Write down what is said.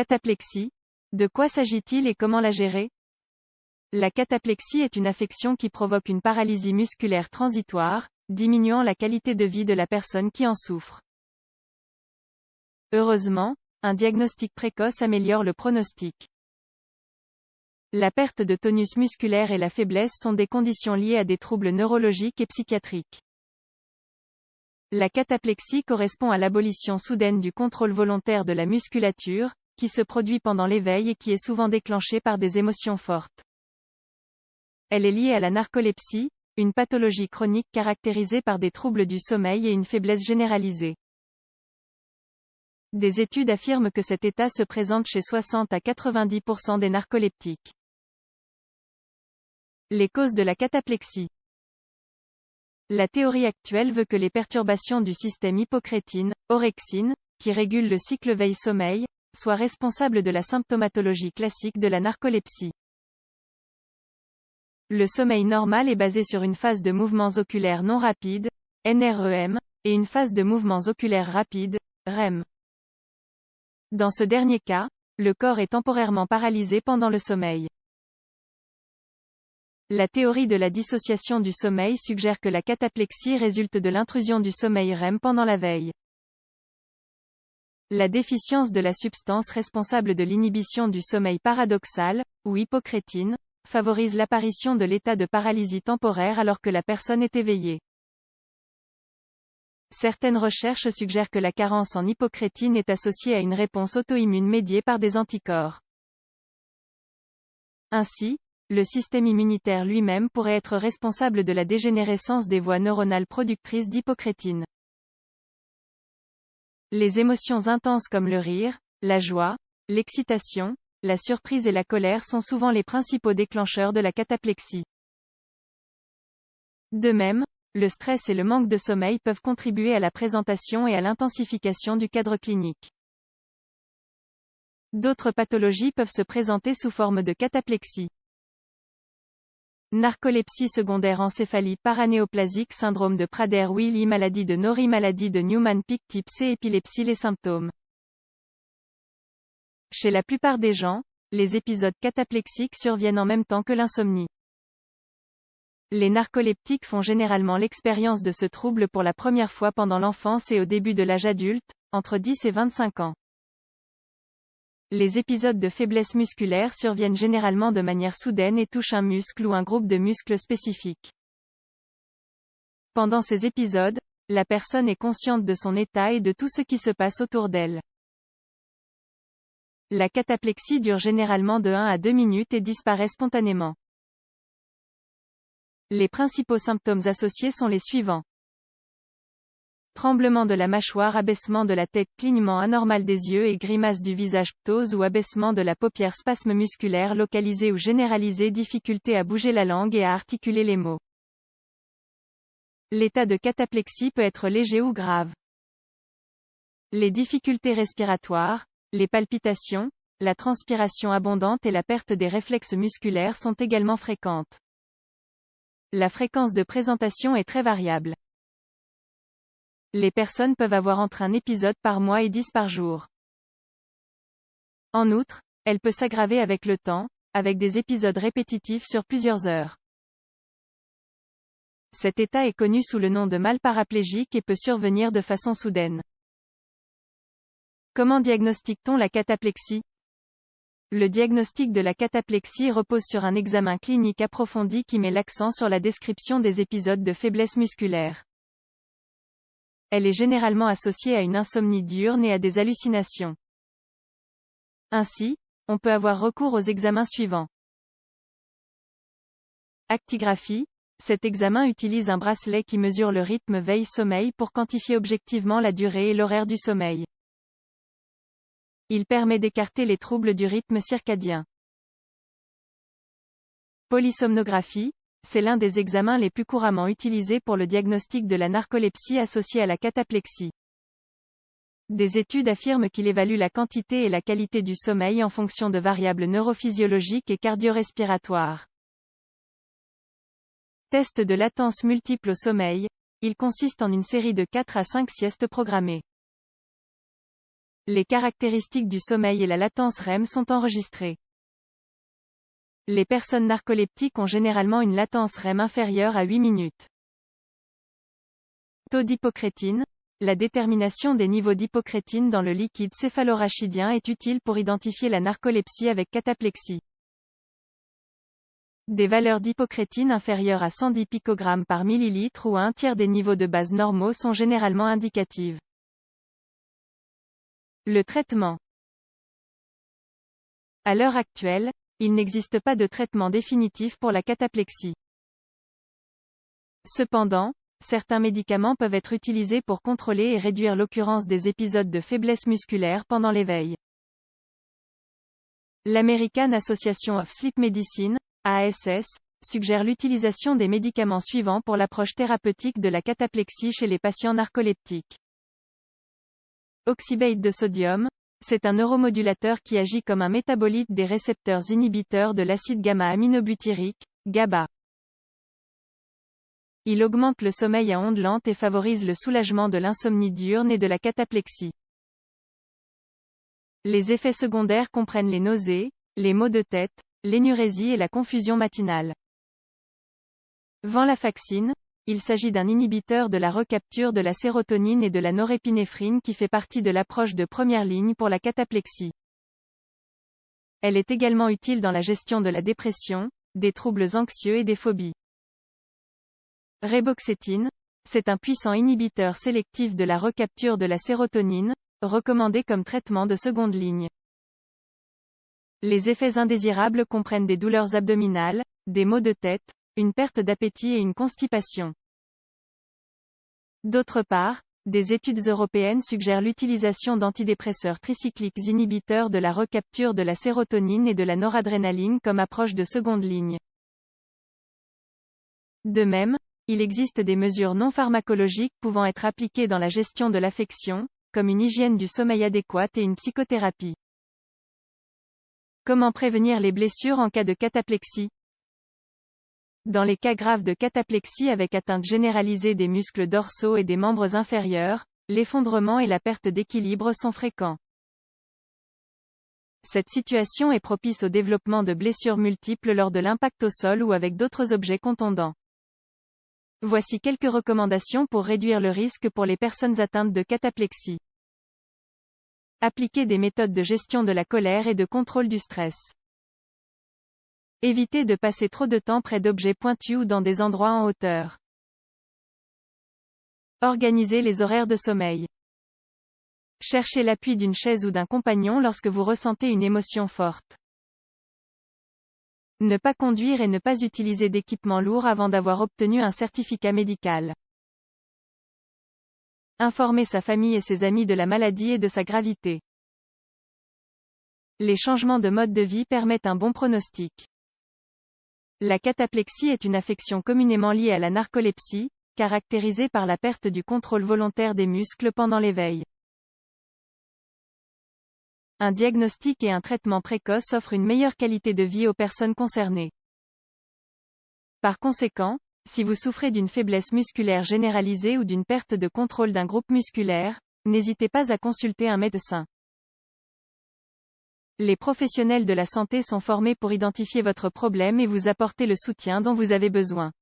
Cataplexie. De quoi s'agit-il et comment la gérer? La cataplexie est une affection qui provoque une paralysie musculaire transitoire, diminuant la qualité de vie de la personne qui en souffre. Heureusement, un diagnostic précoce améliore le pronostic. La perte de tonus musculaire et la faiblesse sont des conditions liées à des troubles neurologiques et psychiatriques. La cataplexie correspond à l'abolition soudaine du contrôle volontaire de la musculature, qui se produit pendant l'éveil et qui est souvent déclenchée par des émotions fortes. Elle est liée à la narcolepsie, une pathologie chronique caractérisée par des troubles du sommeil et une faiblesse généralisée. Des études affirment que cet état se présente chez 60 à 90% des narcoleptiques. Les causes de la cataplexie. La théorie actuelle veut que les perturbations du système hypocrétine, orexine, qui régule le cycle veille-sommeil, soient responsables de la symptomatologie classique de la narcolepsie. Le sommeil normal est basé sur une phase de mouvements oculaires non rapides, NREM, et une phase de mouvements oculaires rapides, REM. Dans ce dernier cas, le corps est temporairement paralysé pendant le sommeil. La théorie de la dissociation du sommeil suggère que la cataplexie résulte de l'intrusion du sommeil REM pendant la veille. La déficience de la substance responsable de l'inhibition du sommeil paradoxal, ou hypocrétine, favorise l'apparition de l'état de paralysie temporaire alors que la personne est éveillée. Certaines recherches suggèrent que la carence en hypocrétine est associée à une réponse auto-immune médiée par des anticorps. Ainsi, le système immunitaire lui-même pourrait être responsable de la dégénérescence des voies neuronales productrices d'hypocrétine. Les émotions intenses comme le rire, la joie, l'excitation, la surprise et la colère sont souvent les principaux déclencheurs de la cataplexie. De même, le stress et le manque de sommeil peuvent contribuer à la présentation et à l'intensification du cadre clinique. D'autres pathologies peuvent se présenter sous forme de cataplexie. Narcolepsie secondaire, encéphalie paranéoplasique, syndrome de Prader-Willi, maladie de Norrie, maladie de Neumann-Pick type C, épilepsie. Les symptômes. Chez la plupart des gens, les épisodes cataplexiques surviennent en même temps que l'insomnie. Les narcoleptiques font généralement l'expérience de ce trouble pour la première fois pendant l'enfance et au début de l'âge adulte, entre 10 et 25 ans. Les épisodes de faiblesse musculaire surviennent généralement de manière soudaine et touchent un muscle ou un groupe de muscles spécifiques. Pendant ces épisodes, la personne est consciente de son état et de tout ce qui se passe autour d'elle. La cataplexie dure généralement de 1 à 2 minutes et disparaît spontanément. Les principaux symptômes associés sont les suivants. Tremblement de la mâchoire, abaissement de la tête, clignement anormal des yeux et grimace du visage, ptose ou abaissement de la paupière, spasme musculaire localisé ou généralisé, difficulté à bouger la langue et à articuler les mots. L'état de cataplexie peut être léger ou grave. Les difficultés respiratoires, les palpitations, la transpiration abondante et la perte des réflexes musculaires sont également fréquentes. La fréquence de présentation est très variable. Les personnes peuvent avoir entre un épisode par mois et 10 par jour. En outre, elle peut s'aggraver avec le temps, avec des épisodes répétitifs sur plusieurs heures. Cet état est connu sous le nom de mal paraplégique et peut survenir de façon soudaine. Comment diagnostique-t-on la cataplexie? Le diagnostic de la cataplexie repose sur un examen clinique approfondi qui met l'accent sur la description des épisodes de faiblesse musculaire. Elle est généralement associée à une insomnie diurne et à des hallucinations. Ainsi, on peut avoir recours aux examens suivants. Actigraphie. Cet examen utilise un bracelet qui mesure le rythme veille-sommeil pour quantifier objectivement la durée et l'horaire du sommeil. Il permet d'écarter les troubles du rythme circadien. Polysomnographie. C'est l'un des examens les plus couramment utilisés pour le diagnostic de la narcolepsie associée à la cataplexie. Des études affirment qu'il évalue la quantité et la qualité du sommeil en fonction de variables neurophysiologiques et cardio-respiratoires. Test de latence multiple au sommeil. Il consiste en une série de 4 à 5 siestes programmées. Les caractéristiques du sommeil et la latence REM sont enregistrées. Les personnes narcoleptiques ont généralement une latence REM inférieure à 8 minutes. Taux d'hypocrétine. La détermination des niveaux d'hypocrétine dans le liquide céphalorachidien est utile pour identifier la narcolepsie avec cataplexie. Des valeurs d'hypocrétine inférieures à 110 picogrammes par millilitre ou à un tiers des niveaux de base normaux sont généralement indicatives. Le traitement. À l'heure actuelle, il n'existe pas de traitement définitif pour la cataplexie. Cependant, certains médicaments peuvent être utilisés pour contrôler et réduire l'occurrence des épisodes de faiblesse musculaire pendant l'éveil. L'American Association of Sleep Medicine, ASS, suggère l'utilisation des médicaments suivants pour l'approche thérapeutique de la cataplexie chez les patients narcoleptiques. Oxybate de sodium. C'est un neuromodulateur qui agit comme un métabolite des récepteurs inhibiteurs de l'acide gamma-aminobutyrique, GABA. Il augmente le sommeil à ondes lentes et favorise le soulagement de l'insomnie diurne et de la cataplexie. Les effets secondaires comprennent les nausées, les maux de tête, l'énurésie et la confusion matinale. Venlafaxine. Il s'agit d'un inhibiteur de la recapture de la sérotonine et de la norépinéphrine qui fait partie de l'approche de première ligne pour la cataplexie. Elle est également utile dans la gestion de la dépression, des troubles anxieux et des phobies. Reboxétine. C'est un puissant inhibiteur sélectif de la recapture de la sérotonine, recommandé comme traitement de seconde ligne. Les effets indésirables comprennent des douleurs abdominales, des maux de tête, une perte d'appétit et une constipation. D'autre part, des études européennes suggèrent l'utilisation d'antidépresseurs tricycliques inhibiteurs de la recapture de la sérotonine et de la noradrénaline comme approche de seconde ligne. De même, il existe des mesures non pharmacologiques pouvant être appliquées dans la gestion de l'affection, comme une hygiène du sommeil adéquate et une psychothérapie. Comment prévenir les blessures en cas de cataplexie? Dans les cas graves de cataplexie avec atteinte généralisée des muscles dorsaux et des membres inférieurs, l'effondrement et la perte d'équilibre sont fréquents. Cette situation est propice au développement de blessures multiples lors de l'impact au sol ou avec d'autres objets contondants. Voici quelques recommandations pour réduire le risque pour les personnes atteintes de cataplexie. Appliquer des méthodes de gestion de la colère et de contrôle du stress. Évitez de passer trop de temps près d'objets pointus ou dans des endroits en hauteur. Organisez les horaires de sommeil. Cherchez l'appui d'une chaise ou d'un compagnon lorsque vous ressentez une émotion forte. Ne pas conduire et ne pas utiliser d'équipement lourd avant d'avoir obtenu un certificat médical. Informer sa famille et ses amis de la maladie et de sa gravité. Les changements de mode de vie permettent un bon pronostic. La cataplexie est une affection communément liée à la narcolepsie, caractérisée par la perte du contrôle volontaire des muscles pendant l'éveil. Un diagnostic et un traitement précoce offrent une meilleure qualité de vie aux personnes concernées. Par conséquent, si vous souffrez d'une faiblesse musculaire généralisée ou d'une perte de contrôle d'un groupe musculaire, n'hésitez pas à consulter un médecin. Les professionnels de la santé sont formés pour identifier votre problème et vous apporter le soutien dont vous avez besoin.